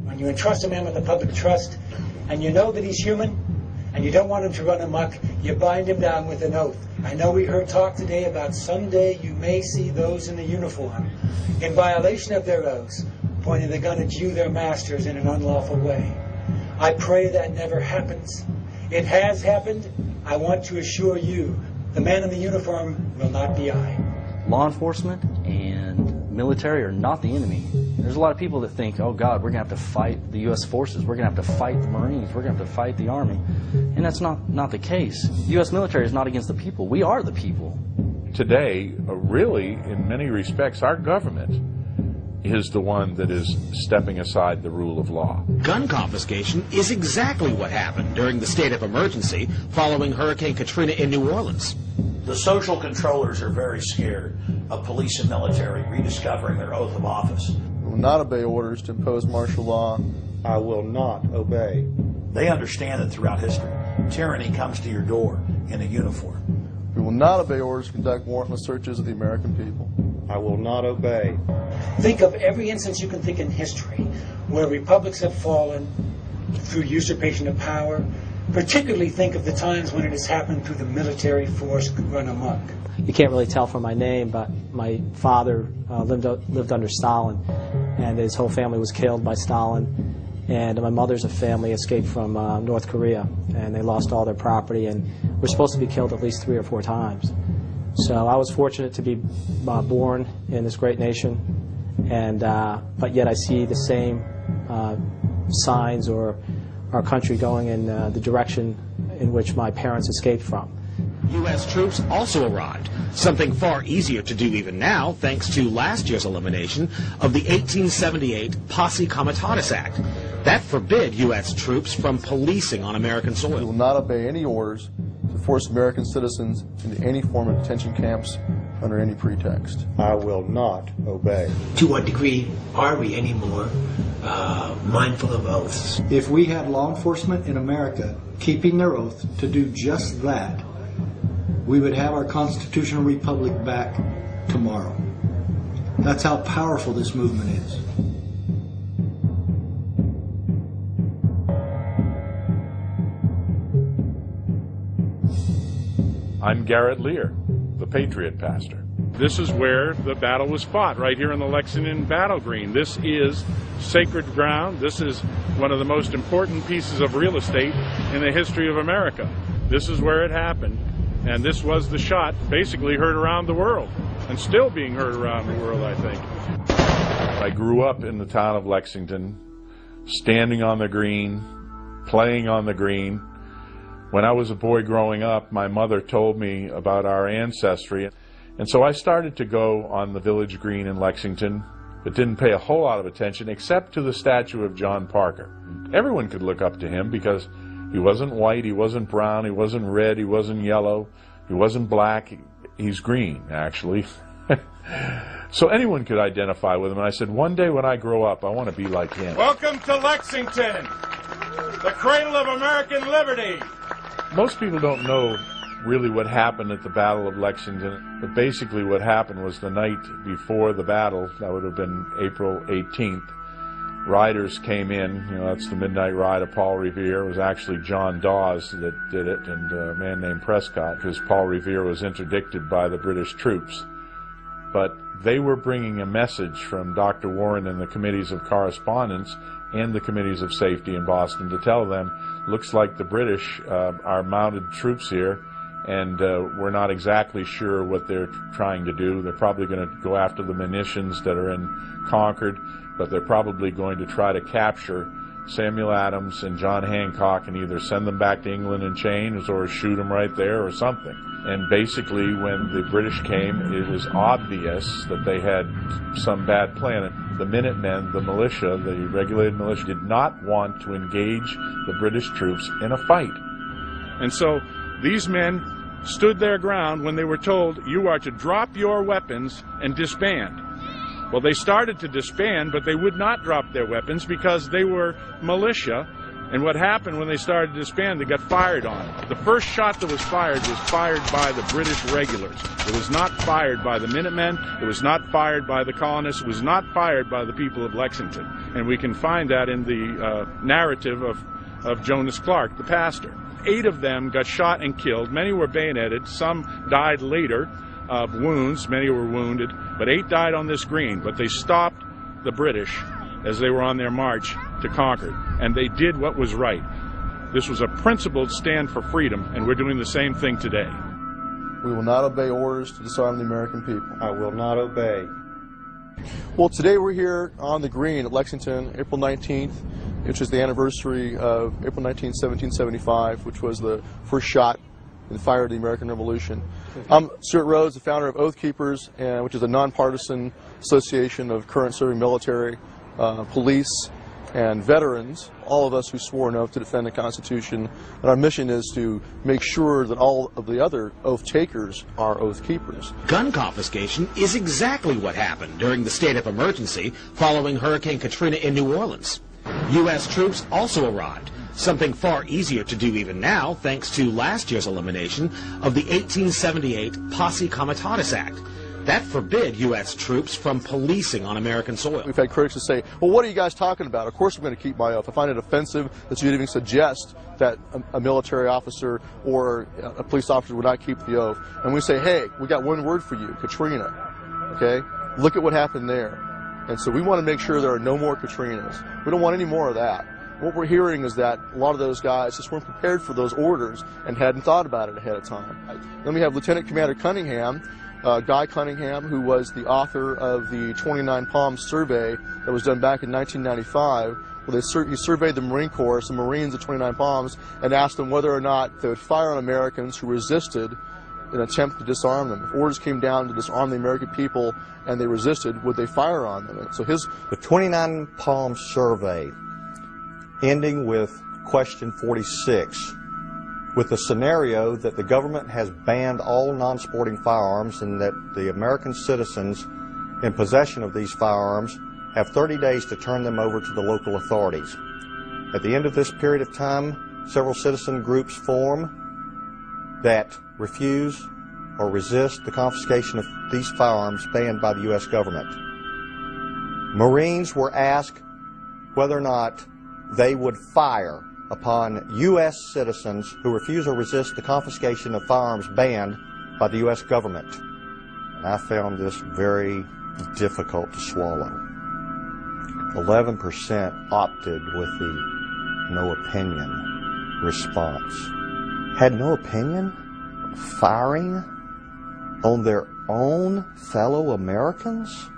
When you entrust a man with a public trust, and you know that he's human, and you don't want him to run amok, you bind him down with an oath. I know we heard talk today about someday you may see those in the uniform, in violation of their oaths, pointing the gun at you, their masters, in an unlawful way. I pray that never happens. It has happened. I want to assure you, the man in the uniform will not be I. Law enforcement and military are not the enemy. There's a lot of people that think, oh God, we're going to have to fight the U.S. forces, we're going to have to fight the Marines, we're going to have to fight the Army. And that's not the case. The U.S. military is not against the people. We are the people. Today, really, in many respects, our government is the one that is stepping aside the rule of law. Gun confiscation is exactly what happened during the state of emergency following Hurricane Katrina in New Orleans. The social controllers are very scared of police and military rediscovering their oath of office. I will not obey orders to impose martial law. I will not obey. They understand that throughout history, tyranny comes to your door in a uniform. We will not obey orders to conduct warrantless searches of the American people. I will not obey. Think of every instance you can think in history where republics have fallen through usurpation of power. Particularly think of the times when it has happened through the military force run amok. You can't really tell from my name, but my father lived under Stalin, and his whole family was killed by Stalin. And my mother's family escaped from North Korea, and they lost all their property, and were supposed to be killed at least 3 or 4 times. So I was fortunate to be born in this great nation, and but yet I see the same signs or our country going in the direction in which my parents escaped from. U.S. troops also arrived, something far easier to do even now thanks to last year's elimination of the 1878 Posse Comitatus Act. That forbid U.S. troops from policing on American soil. We will not obey any orders to force American citizens into any form of detention camps under any pretext. I will not obey. To what degree are we any more mindful of oaths? If we had law enforcement in America keeping their oath to do just that, we would have our constitutional republic back tomorrow. That's how powerful this movement is. I'm Garrett Lear, the Patriot Pastor. This is where the battle was fought, right here in the Lexington Battle Green. This is sacred ground. This is one of the most important pieces of real estate in the history of America. This is where it happened, and this was the shot basically heard around the world, and still being heard around the world, I think. I grew up in the town of Lexington, standing on the green, playing on the green. When I was a boy growing up, my mother told me about our ancestry, and so I started to go on the village green in Lexington, but didn't pay a whole lot of attention except to the statue of John Parker. Everyone could look up to him because he wasn't white, he wasn't brown, he wasn't red, he wasn't yellow, he wasn't black, he's green, actually. So anyone could identify with him, and I said, one day when I grow up, I want to be like him. Welcome to Lexington, the cradle of American liberty. Most people don't know really what happened at the Battle of Lexington, but basically what happened was the night before the battle, that would have been April 18th, riders came in, that's the midnight ride of Paul Revere. It was actually John Dawes that did it, and a man named Prescott, because Paul Revere was interdicted by the British troops. But they were bringing a message from Dr. Warren and the committees of correspondence and the committees of safety in Boston to tell them, looks like the British are mounted troops here, and we're not exactly sure what they're trying to do. They're probably going to go after the munitions that are in Concord, but they're probably going to try to capture Samuel Adams and John Hancock and either send them back to England in chains or shoot them right there or something. And basically, when the British came, it was obvious that they had some bad plan. The Minutemen, the militia, the regulated militia, did not want to engage the British troops in a fight. And so these men stood their ground when they were told, you are to drop your weapons and disband. Well, they started to disband, but they would not drop their weapons because they were militia, And what happened when they started to disband, they got fired on. The first shot that was fired by the British regulars. It was not fired by the Minutemen. It was not fired by the colonists. It was not fired by the people of Lexington. And we can find that in the narrative of Jonas Clark, the pastor. 8 of them got shot and killed. Many were bayoneted. Some died later of wounds. Many were wounded. But 8 died on this green. But they stopped the British as they were on their march to Concord. And they did what was right. This was a principled stand for freedom, and we're doing the same thing today. We will not obey orders to disarm the American people. I will not obey. Well, today we're here on the green at Lexington, April 19th, which is the anniversary of April 19, 1775, which was the first shot and fire of the American Revolution. I'm Stuart Rhodes, the founder of Oath Keepers, which is a non-partisan association of current serving military, police, and veterans, all of us who swore an oath to defend the Constitution. And our mission is to make sure that all of the other oath takers are oath keepers. Gun confiscation is exactly what happened during the state of emergency following Hurricane Katrina in New Orleans. U.S. troops also arrived, something far easier to do even now thanks to last year's elimination of the 1878 Posse Comitatus Act. That forbid U.S. troops from policing on American soil. We've had critics who say, well, what are you guys talking about? Of course I'm going to keep my oath. I find it offensive that you'd even suggest that a military officer or a police officer would not keep the oath. And we say, hey, we got one word for you, Katrina. Okay? Look at what happened there. And so we want to make sure there are no more Katrinas. We don't want any more of that. What we're hearing is that a lot of those guys just weren't prepared for those orders and hadn't thought about it ahead of time. Then we have Lieutenant Commander Cunningham, Guy Cunningham, who was the author of the 29 Palms survey that was done back in 1995, where he surveyed the Marine Corps, some Marines at 29 Palms, and asked them whether or not they would fire on Americans who resisted in an attempt to disarm them. If orders came down to disarm the American people and they resisted, would they fire on them? And so the 29 Palms survey, ending with question 46, with the scenario that the government has banned all non-sporting firearms and that the American citizens in possession of these firearms have 30 days to turn them over to the local authorities. At the end of this period of time, several citizen groups form that refuse or resist the confiscation of these firearms banned by the U.S. government. Marines were asked whether or not they would fire upon U.S. citizens who refuse or resist the confiscation of firearms banned by the U.S. government. And I found this very difficult to swallow. 11% opted with the no opinion response. Had no opinion? Firing on their own fellow Americans?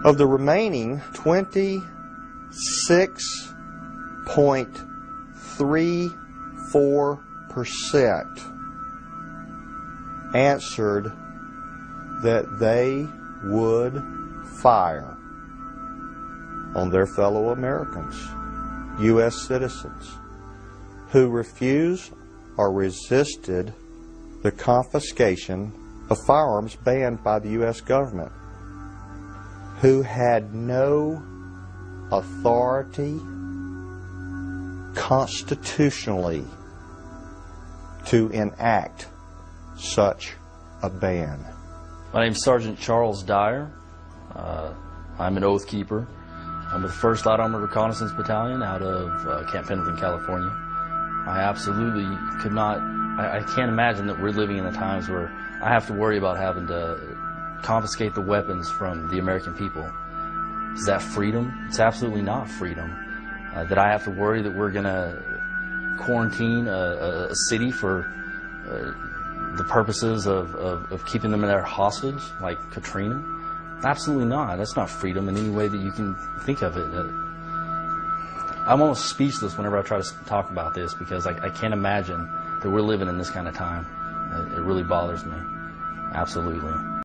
Of the remaining 26.34% answered that they would fire on their fellow Americans, U.S. citizens, who refused or resisted the confiscation of firearms banned by the U.S. government, who had no authority constitutionally to enact such a ban. My name is Sergeant Charles Dyer. I'm an Oath Keeper. I'm with the 1st Light Armored Reconnaissance Battalion out of Camp Pendleton, California. I absolutely could not, I can't imagine that we're living in the times where I have to worry about having to confiscate the weapons from the American people. Is that freedom? It's absolutely not freedom. That I have to worry that we're going to quarantine a city for the purposes of keeping them in their hostage, like Katrina? Absolutely not. That's not freedom in any way that you can think of it. I'm almost speechless whenever I try to talk about this because I can't imagine that we're living in this kind of time. It really bothers me. Absolutely.